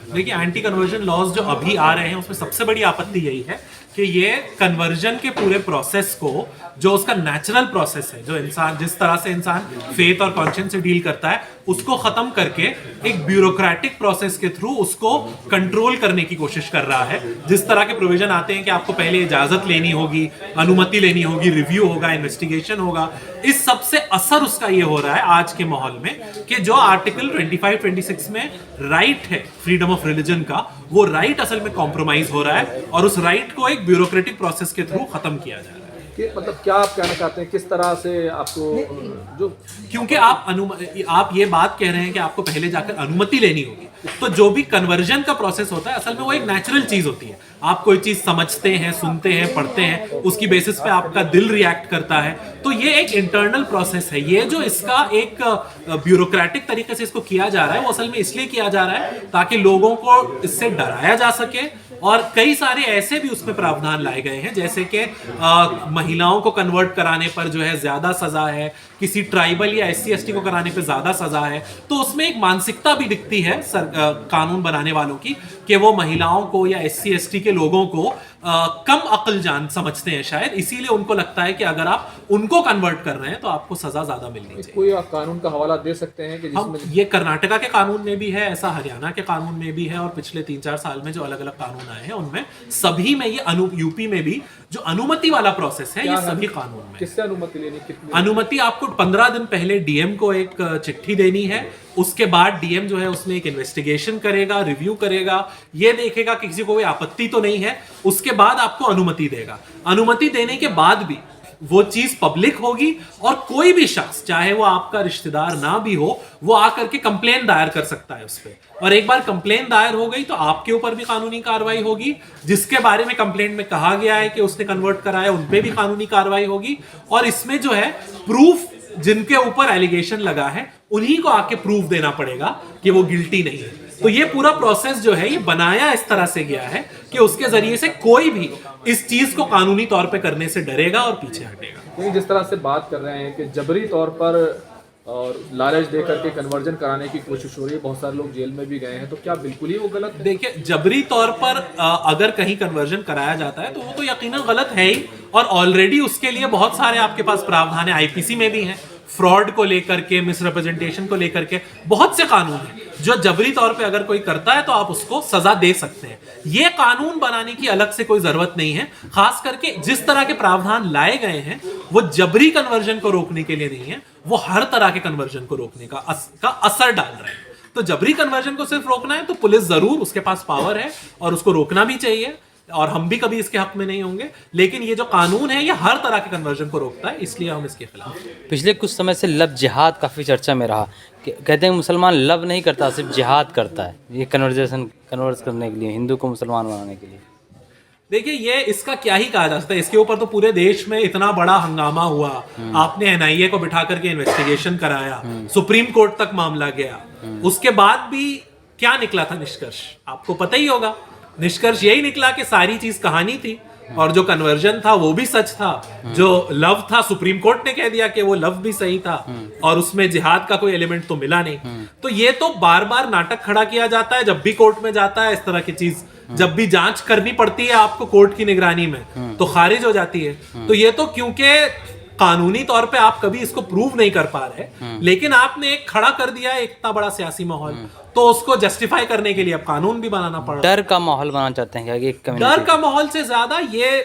देखिए, anti conversion laws जो अभी आ रहे हैं उसमें सबसे बड़ी आपत्ति यही है कि ये कन्वर्जन के पूरे प्रोसेस को, जो उसका नेचुरल प्रोसेस है, जो इंसान जिस तरह से इंसान फेथ और कॉन्शियंस से डील करता है, उसको खत्म करके एक ब्यूरोक्रेटिक प्रोसेस के थ्रू उसको कंट्रोल करने की कोशिश कर रहा है। जिस तरह के प्रोविजन आते हैं कि आपको पहले इजाजत लेनी होगी, अनुमति लेनी होगी, रिव्यू होगा, इन्वेस्टिगेशन होगा, इस सब से असर उसका ये हो रहा है आज के माहौल में कि जो आर्टिकल 25-26 में राइट है फ्रीडम ऑफ रिलीजन का, वो राइट असल में कॉम्प्रोमाइज हो रहा है और उस राइट को एक ब्यूरोक्रेटिक प्रोसेस के थ्रू खत्म किया जा रहा है। कि मतलब क्या आप कहना चाहते हैं, किस तरह से आपको जो, क्योंकि आप ये बात कह रहे हैं कि आपको पहले जाकर अनुमति लेनी होगी, तो जो भी कन्वर्जन का प्रोसेस होता है असल में वो एक नेचुरल चीज होती है। आप कोई चीज समझते हैं, सुनते हैं, पढ़ते हैं, उसकी बेसिस पे आपका दिल रिएक्ट करता है, तो ये एक इंटरनल प्रोसेस है। ये जो इसका एक ब्यूरोक्रेटिक तरीके से इसको किया जा रहा है, वो असल में इसलिए किया जा रहा है ताकि लोगों को इससे डराया जा सके। और कई सारे ऐसे भी उसमें प्रावधान लाए गए हैं, जैसे कि महिलाओं को कन्वर्ट कराने पर जो है ज्यादा सजा है, किसी ट्राइबल या SC/ST को कराने पर ज्यादा सजा है। तो उसमें एक मानसिकता भी दिखती है कानून बनाने वालों की कि वो महिलाओं को या SC/ST के लोगों को कम अक्लजान समझते हैं शायद, इसीलिए उनको लगता है कि अगर आप उनको कन्वर्ट कर रहे हैं तो आपको सजा ज्यादा मिलनी चाहिए। कोई आप कानून का हवाला दे सकते हैं कि हम जिसमें ये कर्नाटका के कानून में भी है, ऐसा हरियाणा के कानून में भी है, और पिछले 3-4 साल में जो अलग अलग कानून आए हैं उनमें सभी में ये यूपी में भी जो अनुमति वाला प्रोसेस है, ये सभी कानून में। किससे अनुमति लेनी, कितनी अनुमति आपको 15 दिन पहले DM को एक चिट्ठी देनी है। उसके बाद DM जो है उसमें एक इन्वेस्टिगेशन करेगा, रिव्यू करेगा, ये देखेगा कि किसी को कोई आपत्ति तो नहीं है, उसके बाद आपको अनुमति देगा। अनुमति देने के बाद भी वो चीज पब्लिक होगी और कोई भी शख्स, चाहे वो आपका रिश्तेदार ना भी हो, वो आकर के कंप्लेन दायर कर सकता है उस पर। और एक बार कंप्लेन दायर हो गई तो आपके ऊपर भी कानूनी कार्रवाई होगी। जिसके बारे में कंप्लेंट में कहा गया है कि उसने कन्वर्ट कराया, उन पे भी कानूनी कार्रवाई होगी। और इसमें जो है प्रूफ, जिनके ऊपर एलिगेशन लगा है उन्हीं को आके प्रूफ देना पड़ेगा कि वो गिल्टी नहीं है। तो ये पूरा प्रोसेस जो है ये बनाया इस तरह से गया है कि उसके जरिए से कोई भी इस चीज को कानूनी तौर पे करने से डरेगा और पीछे हटेगा। जिस तरह से बात कर रहे हैं कि जबरी तौर पर और लालच दे करके कन्वर्जन कराने की कोशिश हो रही है, बहुत सारे लोग जेल में भी गए हैं, तो क्या बिल्कुल ही वो गलत है? देखिए, जबरी तौर पर अगर कहीं कन्वर्जन कराया जाता है तो वो तो यकीनन गलत है ही, और ऑलरेडी उसके लिए बहुत सारे आपके पास प्रावधान है, IPC में भी हैं। फ्रॉड को लेकर के, मिसरिप्रेजेंटेशन को लेकर के बहुत से कानून हैं जो जबरी तौर पे अगर कोई करता है तो आप उसको सजा दे सकते हैं। ये कानून बनाने की अलग से कोई जरूरत नहीं है। खास करके जिस तरह के प्रावधान लाए गए हैं वो जबरी कन्वर्जन को रोकने के लिए नहीं है, वो हर तरह के कन्वर्जन को रोकने का असर डाल रहे हैं। तो जबरी कन्वर्जन को सिर्फ रोकना है तो पुलिस जरूर, उसके पास पावर है और उसको रोकना भी चाहिए, और हम भी कभी इसके हक में नहीं होंगे। लेकिन ये जो कानून है ये हर तरह के कन्वर्जन को रोकता है, इसलिए हम इसके खिलाफ। पिछले कुछ समय से लव जिहाद काफ़ी चर्चा में रहा। कहते हैं मुसलमान लव नहीं करता, सिर्फ जिहाद करता है, ये कन्वर्ट करने के लिए, हिंदू को मुसलमान बनाने के लिए। देखिए, ये इसका क्या ही कहा जा सकता है। इसके ऊपर तो पूरे देश में इतना बड़ा हंगामा हुआ, आपने NIA को बिठा करके इन्वेस्टिगेशन कराया, सुप्रीम कोर्ट तक मामला गया, उसके बाद भी क्या निकला था निष्कर्ष, आपको पता ही होगा। निष्कर्ष यही निकला कि सारी चीज कहानी थी और जो कन्वर्जन था वो भी सच था, जो लव था सुप्रीम कोर्ट ने कह दिया कि वो लव भी सही था, और उसमें जिहाद का कोई एलिमेंट तो मिला नहीं। तो ये तो बार बार नाटक खड़ा किया जाता है जब भी कोर्ट में जाता है इस तरह की चीज। जब भी जांच करनी पड़ती है आपको कोर्ट की निगरानी में तो खारिज हो जाती है। तो ये तो क्योंकि कानूनी तौर पे आप कभी इसको प्रूव नहीं कर पा रहे, लेकिन आपने एक खड़ा कर दिया है इतना बड़ा सियासी माहौल, तो उसको जस्टिफाई करने के लिए अब कानून भी बनाना पड़ रहा है। डर का माहौल बनाना चाहते हैं क्या? डर का माहौल से ज्यादा ये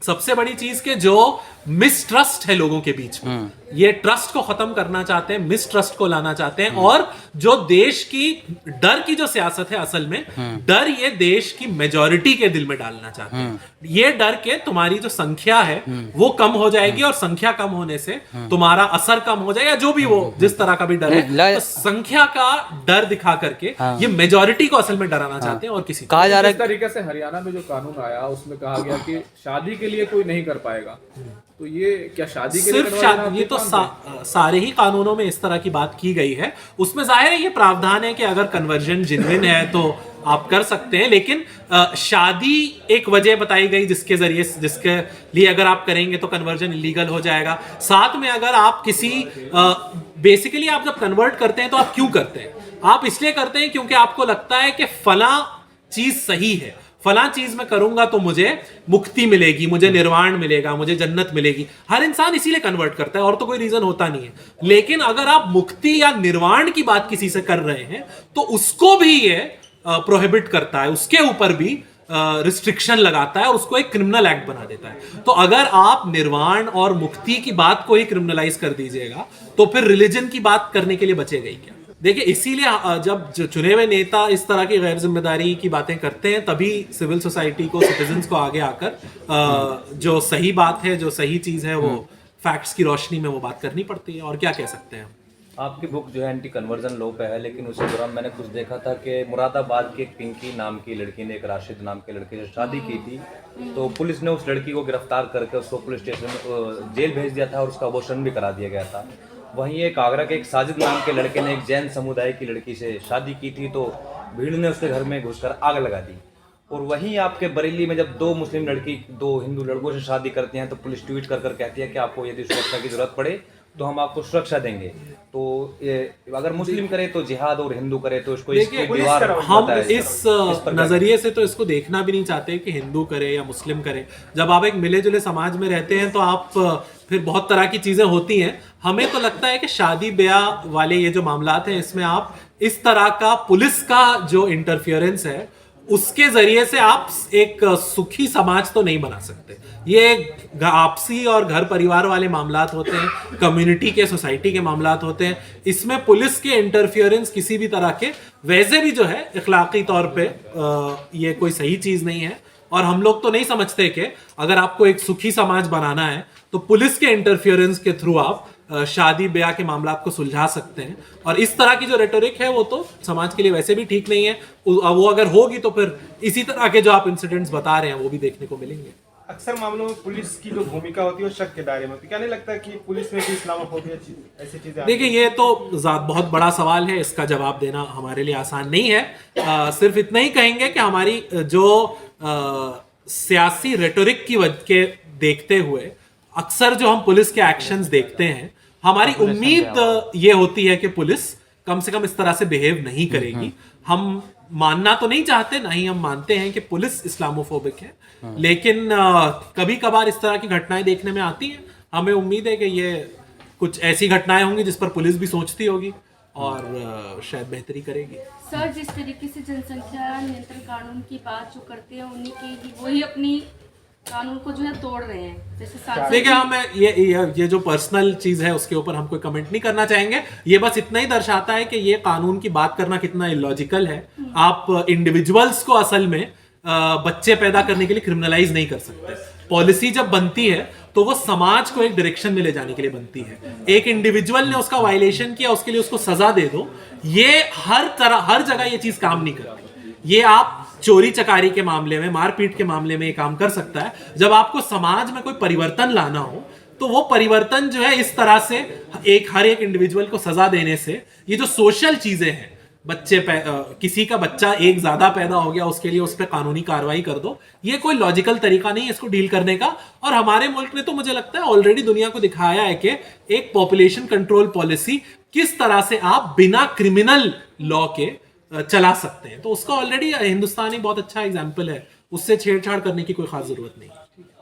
सबसे बड़ी चीज के जो मिसट्रस्ट है लोगों के बीच में, ये ट्रस्ट को खत्म करना चाहते हैं, मिसट्रस्ट को लाना चाहते हैं। और जो देश की डर की जो सियासत है, असल में डर ये देश की मेजॉरिटी के दिल में डालना चाहते हैं। ये डर के तुम्हारी जो संख्या है वो कम हो जाएगी, और संख्या कम होने से तुम्हारा असर कम हो जाएगा, जो भी वो जिस तरह का भी डर है, तो संख्या का डर दिखा करके ये मेजॉरिटी को असल में डराना चाहते हैं। और किसी कहा जा रहा है, इस तरीके से हरियाणा में जो कानून आया उसमें कहा गया कि शादी के लिए कोई नहीं कर पाएगा, तो ये क्या शादी के सिर्फ शादी, ये तो सारे ही कानूनों में इस तरह की बात की गई है। उसमें जाहिर है ये प्रावधान है कि अगर कन्वर्जन जेन्युइन है तो आप कर सकते हैं, लेकिन शादी एक वजह बताई गई जिसके लिए अगर आप करेंगे तो कन्वर्जन इलीगल हो जाएगा। साथ में अगर आप किसी बेसिकली आप जब कन्वर्ट करते हैं तो आप क्यों करते हैं? आप इसलिए करते हैं क्योंकि आपको लगता है कि फला चीज सही है, फला चीज मैं करूंगा तो मुझे मुक्ति मिलेगी, मुझे निर्वाण मिलेगा, मुझे जन्नत मिलेगी। हर इंसान इसीलिए कन्वर्ट करता है, और तो कोई रीजन होता नहीं है। लेकिन अगर आप मुक्ति या निर्वाण की बात किसी से कर रहे हैं तो उसको भी ये प्रोहिबिट करता है, उसके ऊपर भी रिस्ट्रिक्शन लगाता है और उसको एक क्रिमिनल एक्ट बना देता है। तो अगर आप निर्वाण और मुक्ति की बात को ही क्रिमिनलाइज कर दीजिएगा तो फिर रिलीजन की बात करने के लिए बचेगा ही क्या? देखिए, इसीलिए जब चुने हुए नेता इस तरह की गैर जिम्मेदारी की बातें करते हैं तभी सिविल सोसाइटी को, सिटीजन्स को आगे आकर जो सही बात है, जो सही चीज है, वो फैक्ट्स की रोशनी में वो बात करनी पड़ती है। और क्या कह सकते हैं। आपकी बुक जो है एंटी कन्वर्जन लॉ पे है, लेकिन उसी दौरान मैंने कुछ देखा था कि मुरादाबाद की एक पिंकी नाम की लड़की ने एक राशिद नाम के लड़के से शादी की थी, तो पुलिस ने उस लड़की को गिरफ्तार करके उसको पुलिस स्टेशन जेल भेज दिया था और उसका अबॉर्शन भी करा दिया गया था। वहीं एक आगरा के एक साजिद नाम के लड़के ने एक जैन समुदाय की लड़की से शादी की थी, तो भीड़ ने उसके घर में घुसकर आग लगा दी। और वहीं आपके बरेली में जब 2 मुस्लिम लड़की 2 हिंदू लड़कों से शादी करती हैं तो पुलिस ट्वीट कर कहती है कि आपको यदि सुरक्षा की जरूरत पड़े तो हम आपको सुरक्षा देंगे। तो अगर मुस्लिम करे तो जिहाद और हिंदू करे तो इसको इसकी दीवार हम इस नजरिए से तो इसको देखना भी नहीं चाहते कि हिंदू करे या मुस्लिम करे। जब आप एक मिले जुले समाज में रहते हैं तो आप फिर बहुत तरह की चीजें होती हैं। हमें तो लगता है कि शादी ब्याह वाले ये जो मामलात हैं इसमें आप इस तरह का पुलिस का जो इंटरफियरेंस है उसके जरिए से आप एक सुखी समाज तो नहीं बना सकते। ये आपसी और घर परिवार वाले मामलात होते हैं, कम्युनिटी के, सोसाइटी के मामलात होते हैं। इसमें पुलिस के इंटरफियरेंस किसी भी तरह के वैसे भी जो है इखलाकी तौर पे ये कोई सही चीज नहीं है। और हम लोग तो नहीं समझते कि अगर आपको एक सुखी समाज बनाना है तो पुलिस के इंटरफियरेंस के थ्रू आप शादी ब्याह के मामलात को सुलझा सकते हैं। और इस तरह की जो रेटोरिक है वो तो समाज के लिए वैसे भी ठीक नहीं है। वो अगर होगी तो फिर इसी तरह के जो आप इंसिडेंट्स बता रहे हैं वो भी देखने को मिलेंगे। अक्सर मामलों में पुलिस की जो भूमिका होती है वो शक के दायरे में होती है। क्या नहीं लगता कि पुलिस में भी इस्लामोफोबिया ऐसी चीजें? देखिए, ये तो बहुत बड़ा सवाल है, इसका जवाब देना हमारे लिए आसान नहीं है। सिर्फ इतना ही कहेंगे कि हमारी जो सियासी रेटोरिक के देखते हुए अक्सर जो हम पुलिस के एक्शंस देखते हैं, हमारी उम्मीद ये होती है कि पुलिस कम से कम इस तरह से बिहेव नहीं करेगी। हम मानना तो नहीं चाहते, ना ही हम मानते हैं कि पुलिस इस्लामोफोबिक है, लेकिन कभी कभार इस तरह की घटनाएं देखने में आती हैं। हमें उम्मीद है कि ये कुछ ऐसी घटनाएं होंगी जिस पर पुलिस भी सोचती होगी और शायद बेहतरी करेगी। सर, जिस तरीके से जनसंख्या नियंत्रण कानून की बात जो करते हैं उन्हीं के ही वही अपनी कानून को जो है तोड़ रहे हैं। जैसे देखिए, हम ये जो पर्सनल चीज है उसके ऊपर हम कोई कमेंट नहीं करना चाहेंगे। ये बस इतना ही दर्शाता है कि ये कानून की बात करना कितना इलॉजिकल है। आप इंडिविजुअल्स को असल में बच्चे पैदा करने के लिए क्रिमिनलाइज नहीं कर सकते। पॉलिसी जब बनती है तो वो समाज को एक डायरेक्शन में ले जाने के लिए बनती है। एक इंडिविजुअल ने उसका वायलेशन किया, उसके लिए उसको सजा दे दो, ये हर जगह ये चीज काम नहीं करती। ये आप चोरी चकारी के मामले में, मारपीट के मामले में ये काम कर सकता है। जब आपको समाज में कोई परिवर्तन लाना हो तो वो परिवर्तन जो है इस तरह से हर एक इंडिविजुअल को सजा देने से, ये जो सोशल चीजें हैं, किसी का बच्चा एक ज्यादा पैदा हो गया उसके लिए उस पर कानूनी कार्रवाई कर दो, ये कोई लॉजिकल तरीका नहीं है इसको डील करने का। और हमारे मुल्क ने तो मुझे लगता है ऑलरेडी दुनिया को दिखाया है कि एक पॉपुलेशन कंट्रोल पॉलिसी किस तरह से आप बिना क्रिमिनल लॉ के चला सकते हैं। तो उसका ऑलरेडी हिंदुस्तान ही बहुत अच्छा एग्जाम्पल है, उससे छेड़छाड़ करने की कोई खास जरूरत नहीं।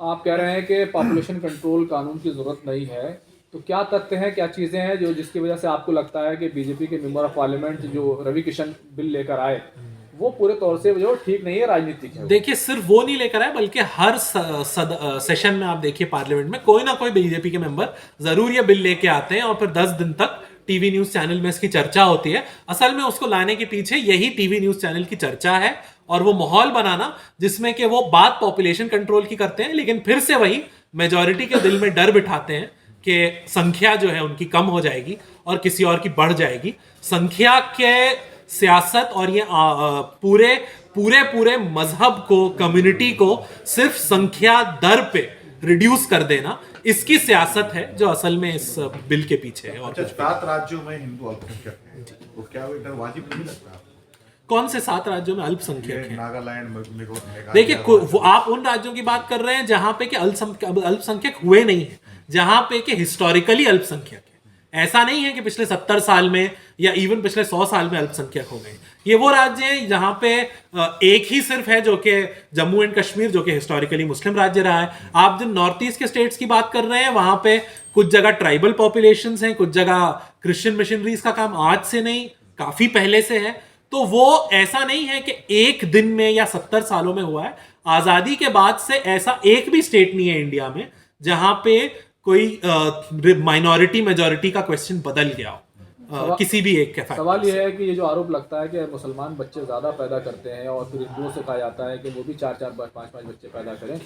आप कह रहे हैं कि पॉपुलेशन कंट्रोल कानून की जरूरत नहीं है, तो क्या तथ्य हैं, क्या चीज़ें हैं जो जिसकी वजह से आपको लगता है कि बीजेपी के मेंबर ऑफ पार्लियामेंट जो रवि किशन बिल लेकर आए वो पूरे तौर से जो ठीक नहीं है, राजनीतिक है? देखिए, सिर्फ वो नहीं लेकर आए बल्कि हर सेशन में आप देखिए पार्लियामेंट में कोई ना कोई बीजेपी के मेंबर जरूर ये बिल लेके आते हैं और फिर 10 दिन तक टीवी न्यूज चैनल में इसकी चर्चा होती है। असल में उसको लाने के पीछे यही टीवी न्यूज चैनल की चर्चा है और वो माहौल बनाना जिसमें कि वो बात पॉपुलेशन कंट्रोल की करते हैं, लेकिन फिर से वही मेजॉरिटी के दिल में डर बिठाते हैं कि संख्या जो है उनकी कम हो जाएगी और किसी और की बढ़ जाएगी। संख्या के सियासत और ये पूरे मजहब को, कम्युनिटी को सिर्फ संख्या दर पे रिड्यूस कर देना, इसकी सियासत है जो असल में इस बिल के पीछे है। और 7 राज्यों में हिंदू अल्पसंख्यक हैं, तो क्या वो इधर वाजिब नहीं लगता? कौन से 7 राज्यों में अल्पसंख्यक हैं? नागालैंड, देखिए, आप उन राज्यों की बात कर रहे हैं जहां पे कि अल्पसंख्यक हुए नहीं है, जहां पे कि हिस्टोरिकली अल्पसंख्यक है। ऐसा नहीं है कि पिछले 70 साल में या इवन पिछले 100 साल में अल्पसंख्यक हो गए। ये वो राज्य हैं जहां पे एक ही सिर्फ है जो कि जम्मू एंड कश्मीर, जो कि हिस्टोरिकली मुस्लिम राज्य रहा है। आप जो नॉर्थ ईस्ट के स्टेट्स की बात कर रहे हैं, वहां पे कुछ जगह ट्राइबल पॉपुलेशंस हैं, कुछ जगह क्रिश्चियन मिशनरीज का काम आज से नहीं काफी पहले से है। तो वो ऐसा नहीं है कि एक दिन में या 70 सालों में हुआ है। आजादी के बाद से ऐसा एक भी स्टेट नहीं है इंडिया में जहां पे कोई माइनॉरिटी मेजॉरिटी का क्वेश्चन बदल गया हो किसी भी एक के फैक्टर सवाल यह है कि ये जो आरोप लगता है कि मुसलमान बच्चे ज़्यादा पैदा करते हैं और फिर हिंदुओं से कहा जाता है कि वो भी 4-4, 5-5 बच्चे पैदा करें,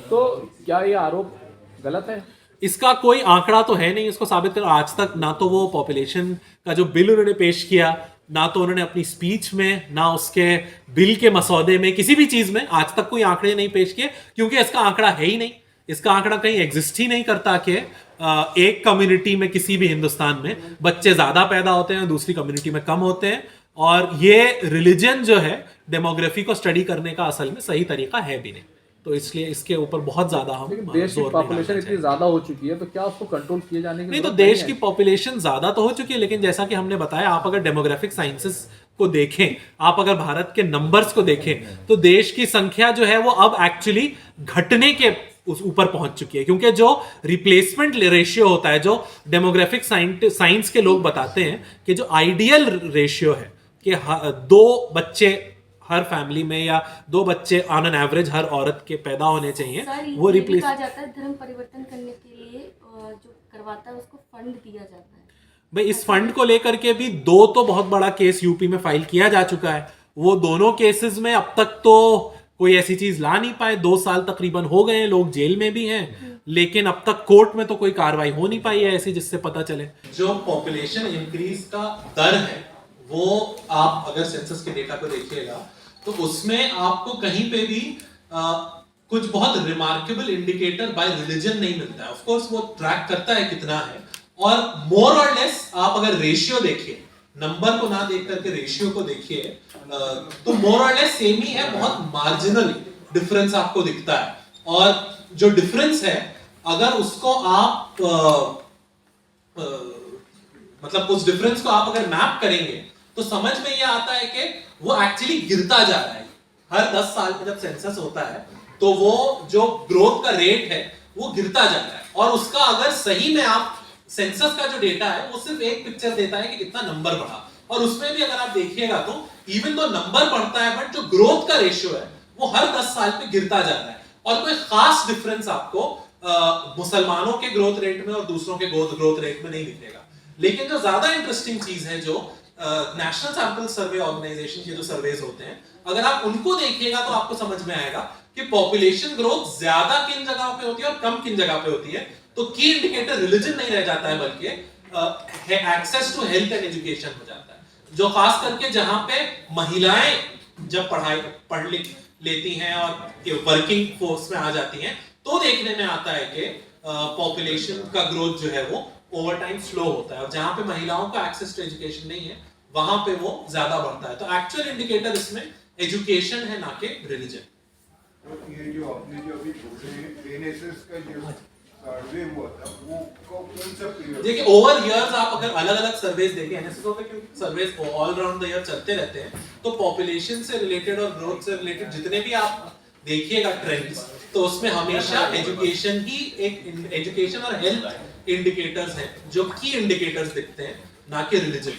तो क्या ये आरोप गलत है? इसका कोई आंकड़ा तो है नहीं इसको साबित कर। आज तक ना तो वो पॉपुलेशन का जो बिल उन्होंने पेश किया, ना तो उन्होंने अपनी स्पीच में, ना उसके बिल के मसौदे में, किसी भी चीज में आज तक कोई आंकड़े नहीं पेश किए, क्योंकि इसका आंकड़ा है ही नहीं। इसका आंकड़ा कहीं एग्जिस्ट ही नहीं करता कि एक कम्युनिटी में किसी भी हिंदुस्तान में बच्चे ज्यादा पैदा होते हैं, दूसरी कम्युनिटी में कम होते हैं। और ये रिलीजन जो है डेमोग्राफी को स्टडी करने का असल में सही तरीका है भी नहीं। तो इसलिए इसके ऊपर बहुत ज्यादा हम लेकिन देश की पॉपुलेशन इतनी ज्यादा हो चुकी है, तो क्या उसको कंट्रोल किए जाने की नहीं, तो जरूरत देश है? की पॉपुलेशन ज्यादा तो हो चुकी है, लेकिन जैसा कि हमने बताया, आप अगर डेमोग्राफिक साइंसेस को देखें, आप अगर भारत के नंबर्स को देखें, तो देश की संख्या जो है वो अब एक्चुअली घटने के उस ऊपर पहुंच चुकी है। क्योंकि जो रिप्लेसमेंट रेशियो होता है, जो डेमोग्राफिक साइंस के लोग बताते हैं कि जो आइडियल रेशियो है कि 2 बच्चे हर फैमिली में या 2 बच्चे ऑन एन एवरेज हर औरत के पैदा होने चाहिए, सर, वो ये भी रिप्लेस कहा जाता है धर्म परिवर्तन करने के लिए जो करवाता है उसको फंड दिया जाता है। भाई, इस फंड को लेकर के भी 2 तो बहुत बड़ा केस यूपी में फाइल किया जा चुका है। वो दोनों केसेस में अब तक तो कोई ऐसी चीज ला नहीं पाए। 2 साल तकरीबन हो गए हैं, लोग जेल में भी हैं, लेकिन अब तक कोर्ट में तो कोई कार्रवाई हो नहीं पाई है ऐसी जिससे पता चले। जो पॉपुलेशन इंक्रीज का दर है, वो आप अगर सेंसस के डेटा को देखिएगा तो उसमें आपको कहीं पे भी कुछ बहुत रिमार्केबल इंडिकेटर बाय रिलीजन नहीं मिलता है। ऑफ कोर्स वो ट्रैक करता है कितना है, और मोर और लेस आप अगर रेशियो देखिए, नंबर को ना देख करके रेशियो को देखिए, तो मोर और लेस सेम ही है। बहुत मार्जिनल डिफरेंस आपको दिखता है। और जो डिफरेंस है, अगर उसको आप मतलब उस डिफरेंस को आप अगर मैप करेंगे तो समझ में ये आता है कि वो एक्चुअली गिरता जा रहा है। हर 10 साल में जब सेंसस होता है तो वो जो ग्रोथ का रेट है वो गिरता जा रहा है। और उसका अगर सही में आप सेंसस का जो डेटा है वो सिर्फ एक पिक्चर देता है कि कितना नंबर बढ़ा, और उसमें भी अगर आप देखिएगा तो इवन तो नंबर बढ़ता है, बट जो ग्रोथ का रेशियो है वो हर 10 साल पे गिरता जाता है। और कोई खास डिफरेंस आपको मुसलमानों के ग्रोथ रेट में और दूसरों के ग्रोथ रेट में नहीं दिखेगा। लेकिन जो ज्यादा इंटरेस्टिंग चीज है, जो नेशनल सैंपल सर्वे ऑर्गेनाइजेशन के जो सर्वेज होते हैं, अगर आप उनको देखिएगा तो आपको समझ में आएगा कि पॉपुलेशन ग्रोथ ज्यादा किन जगह पे होती है और कम किन जगह पे होती है। तो की इंडिकेटर रिलीजन नहीं रह जाता है, बल्कि access to health and education हो जाता है। जो खास करके जहां पे महिलाएं जब पढ़ लिख लेती हैं और वर्किंग फोर्स में आ जाती हैं, तो देखने में आता है कि पॉपुलेशन का ग्रोथ जो है वो ओवर टाइम स्लो होता है। और जहां पे महिलाओं का एक्सेस टू एजुकेशन नहीं है, वहां पे वो ज्यादा बढ़ता है। तो एक्चुअल इंडिकेटर इसमें एजुकेशन है, ना कि रिलीजन। ये जो आपने जो अभी एनएसएस का जो सर्वे हुआ था, वो कौन सा पीरियड? देखिए, ओवर इयर्स आप अगर अलग अलग सर्वेज देखें, एनएसएस में क्योंकि surveys all round the year चलते रहते हैं, तो पॉपुलेशन से रिलेटेड और ग्रोथ से रिलेटेड जितने भी आप देखिएगा ट्रेंड्स, तो उसमें हमेशा एजुकेशन ही एक एजुकेशन और हेल्थ इंडिकेटर्स हैं जो की इंडिकेटर्स दिखते हैं, ना कि रिलीजन।